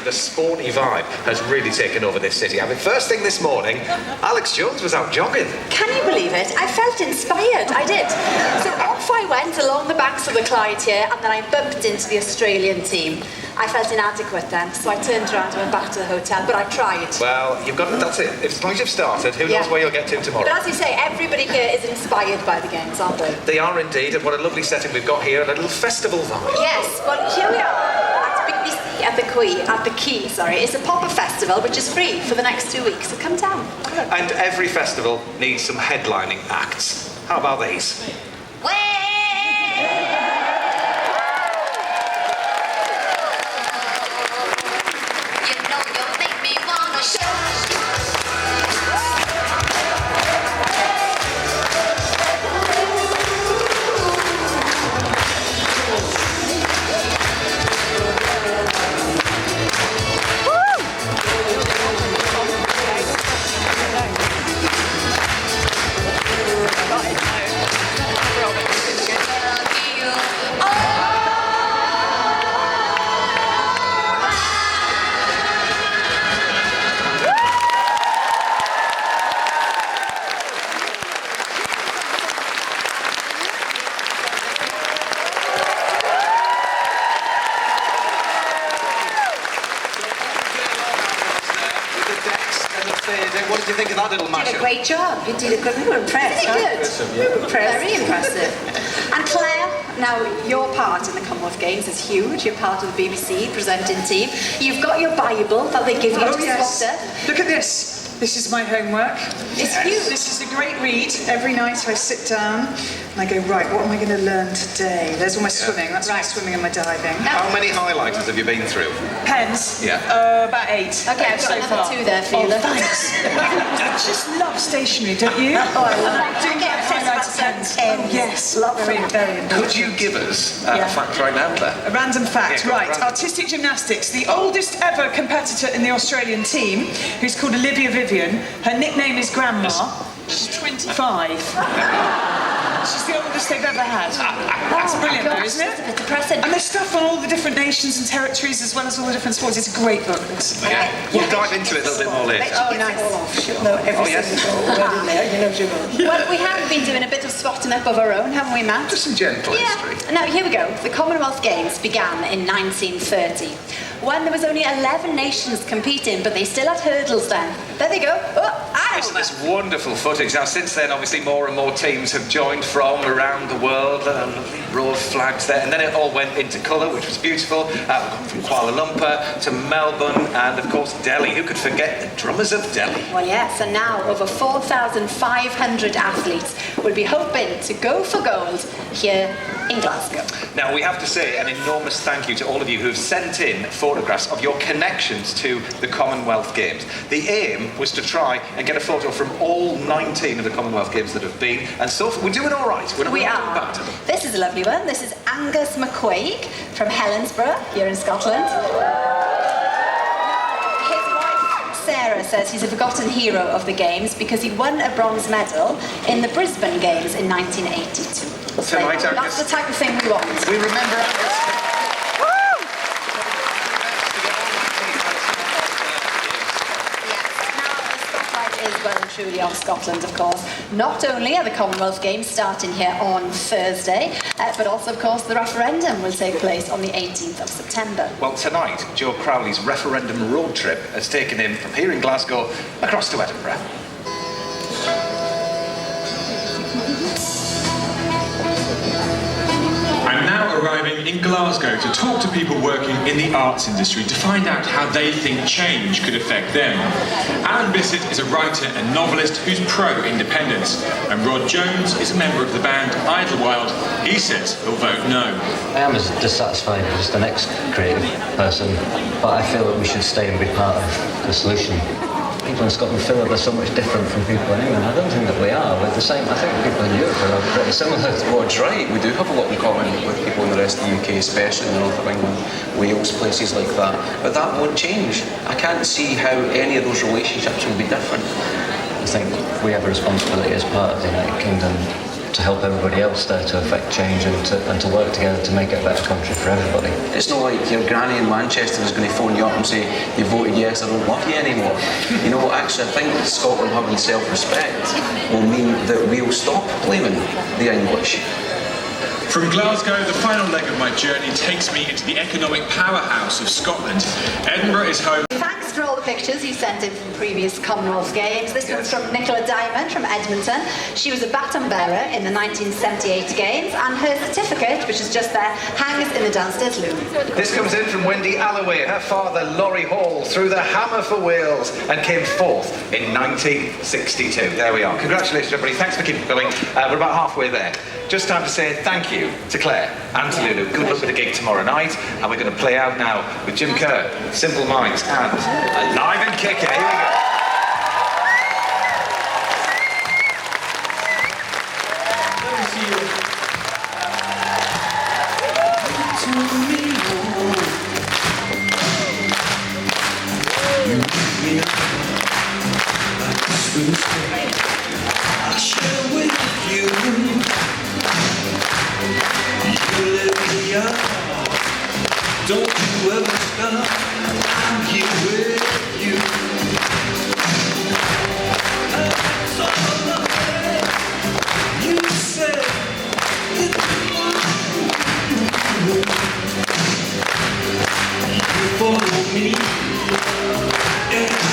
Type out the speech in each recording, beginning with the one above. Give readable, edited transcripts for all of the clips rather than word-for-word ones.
The sporty vibe has really taken over this city. I mean, first thing this morning, Alex Jones was out jogging. Can you believe it? I felt inspired, I did. So off I went along the banks of the Clyde here, and then I bumped into the Australian team. I felt inadequate then, so I turned around and went back to the hotel, but I tried. Well, that's it. As long as you've started, who knows where you'll get to tomorrow. But as you say, everybody here is inspired by the games, aren't they? They are indeed, and what a lovely setting we've got here, a little festival vibe. Yes, well, here we are. At the Quay, it's a pop-up festival which is free for the next 2 weeks, so come down. And every festival needs some headlining acts. How about these? What did you think of that little mashup? You did a great job. You did a good. We were impressed. Good. We were impressed. Very impressive. And Claire, now your part in the Commonwealth Games is huge. You're part of the BBC presenting team. You've got your Bible that they give you to spot it. Look at this. This is my homework. It's huge. This is a great read. Every night I sit down and I go, right, what am I going to learn today? There's all my swimming. That's my swimming and my diving. How many highlighters have you been through? Pens? Yeah. About 8. Okay, I've got another 2 there for you. Thanks. I just love stationery, don't you? Oh, I love it. Do you get highlighter pens? Yes, very, very important. Could you give us a fact right now, Claire? A random fact, Yeah, right. random. Artistic gymnastics. The oldest ever competitor in the Australian team, who's called Olivia Vivian, her nickname is Grandma. She's 25. She's the oldest they've ever had. That's brilliant, though, isn't it? It's depressing. And there's stuff on all the different nations and territories as well as all the different sports. It's a great book. Yeah. We'll dive into it a little bit more later. Oh, nice. She'll know every yes. single word in there. You know she will. Well, we have been doing a bit of spotting up of our own, haven't we, Matt? Just some gentle history. Now, here we go. The Commonwealth Games began in 1930, when there was only 11 nations competing, but they still had hurdles then. There they go. Oh, Isn't this wonderful footage? Now, since then, obviously, more and more teams have joined from around the world. Lovely row of flags there. And then it all went into colour, which was beautiful. We've gone from Kuala Lumpur to Melbourne and, of course, Delhi. Who could forget the drummers of Delhi? Well, yes, and now over 4,500 athletes will be hoping to go for gold here in Glasgow. Now, we have to say an enormous thank you to all of you who have sent in photographs of your connections to the Commonwealth Games. The aim was to try and get a photo from all 19 of the Commonwealth Games that have been, and so far, we're doing all right. We're not We going are. back to them. This is a lovely one. This is Angus McQuaig from Helensburgh, here in Scotland. His wife, Sarah, says he's a forgotten hero of the Games because he won a bronze medal in the Brisbane Games in 1982. Tonight, So, Angus. that's the type of thing we want. We remember Angus. Well and truly on Scotland, of course. Not only are the Commonwealth Games starting here on Thursday, but also, of course, the referendum will take place on the 18th of September. Well, tonight, Joe Crowley's referendum road trip has taken him from here in Glasgow across to Edinburgh. I'm now arriving in Glasgow to talk to people working in the arts industry to find out how they think change could affect them. Alan Bissett is a writer and novelist who's pro-independence, and Rod Jones is a member of the band Idlewild. He says he'll vote no. I am as dissatisfied as the next creative person, but I feel that we should stay and be part of the solution. People in Scotland feel that they're so much different from people in England. I don't think that we are. We're the same. I think people in Europe are pretty similar. Rod's right. We do have a lot in common with people in the rest of the UK, especially in the north of England, Wales, places like that. But that won't change. I can't see how any of those relationships will be different. I think we have a responsibility as part of the United Kingdom to help everybody else there to affect change and to work together to make it a better country for everybody. It's not like your granny in Manchester is going to phone you up and say, you voted yes, I don't love you anymore. You know, actually, I think Scotland having self-respect will mean that we'll stop blaming the English. From Glasgow, the final leg of my journey takes me into the economic powerhouse of Scotland. Edinburgh is home. Thanks for all the pictures you sent in from previous Commonwealth Games. This one's from Nicola Diamond from Edmonton. She was a baton bearer in the 1978 Games, and her certificate, which is just there, hangs in the downstairs loom. This comes in from Wendy Alloway. Her father, Laurie Hall, threw the hammer for Wales and came fourth in 1962. There we are. Congratulations, everybody. Thanks for keeping going. We're about halfway there. Just time to say thank you to Claire and to Lulu. Good luck with the gig tomorrow night. And we're going to play out now with Jim Kerr, Simple Minds, and Live and Kicker. Here we go. I'll share with you. You lift me up. Don't you ever stop. I'm here with you. That's all I had. You said you follow me. Yeah.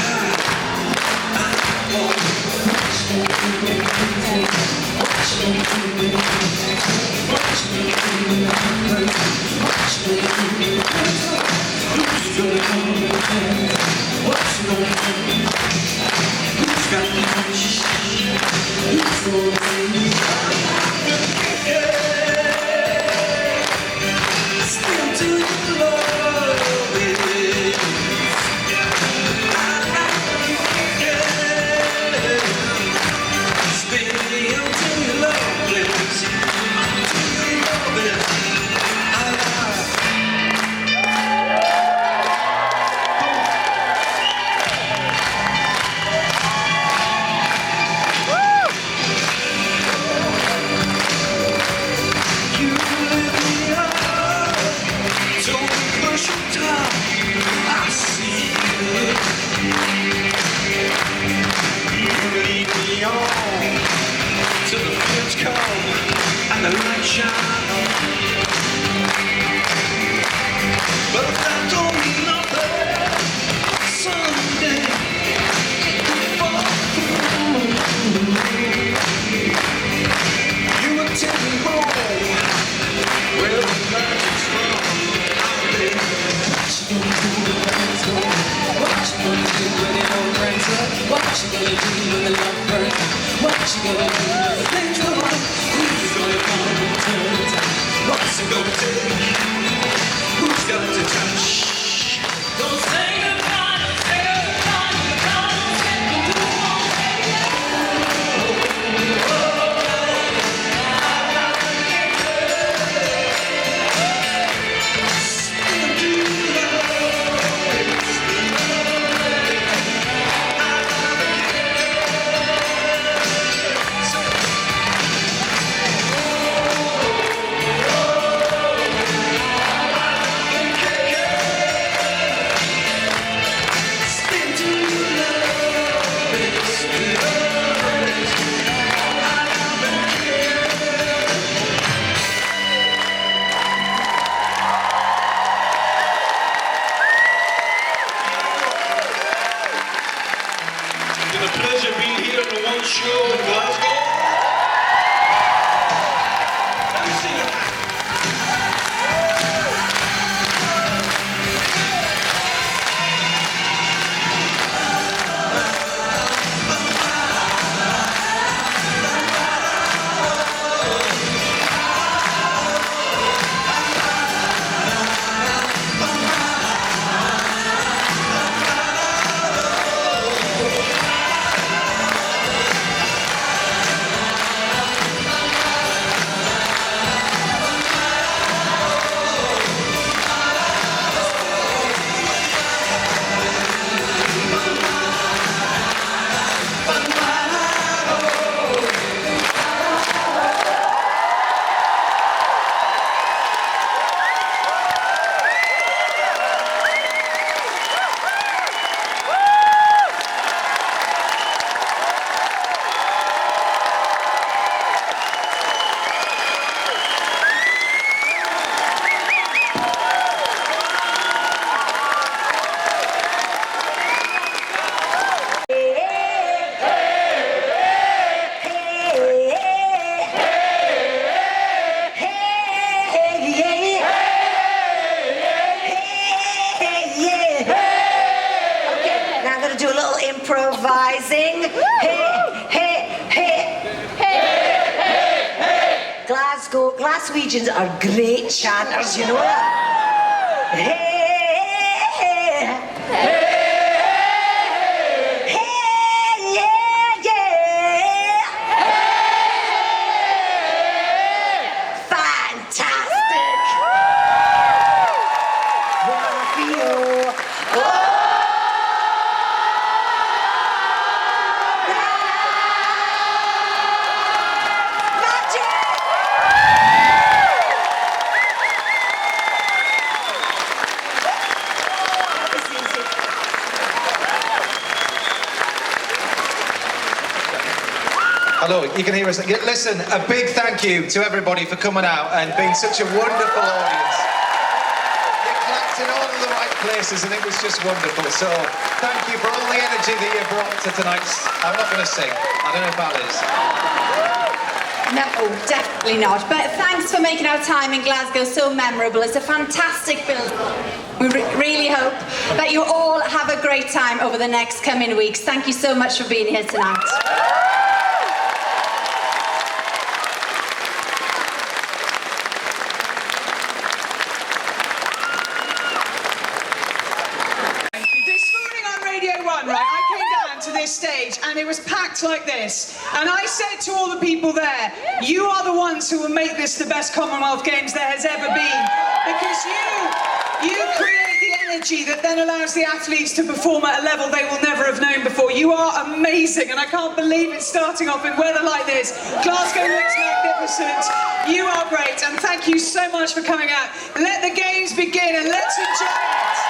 improvising. Hey, hey, hey. Glaswegians are great chanters, you know that? Hey, hey, yeah, yeah. Fantastic. Hello, you can hear us. Listen, a big thank you to everybody for coming out and being such a wonderful audience. You clapped in all of the right places and it was just wonderful. So, thank you for all the energy that you brought to tonight's... I'm not going to sing. I don't know if Al is. No, definitely not. But thanks for making our time in Glasgow so memorable. It's a fantastic build. We really hope that you all have a great time over the next coming weeks. Thank you so much for being here tonight. Stage and it was packed like this, and I said to all the people there, you are the ones who will make this the best Commonwealth Games there has ever been, because you create the energy that then allows the athletes to perform at a level they will never have known before. You are amazing, and I can't believe it's starting off in weather like this. Glasgow looks magnificent. You are great, and thank you so much for coming out. Let the games begin and let's enjoy it.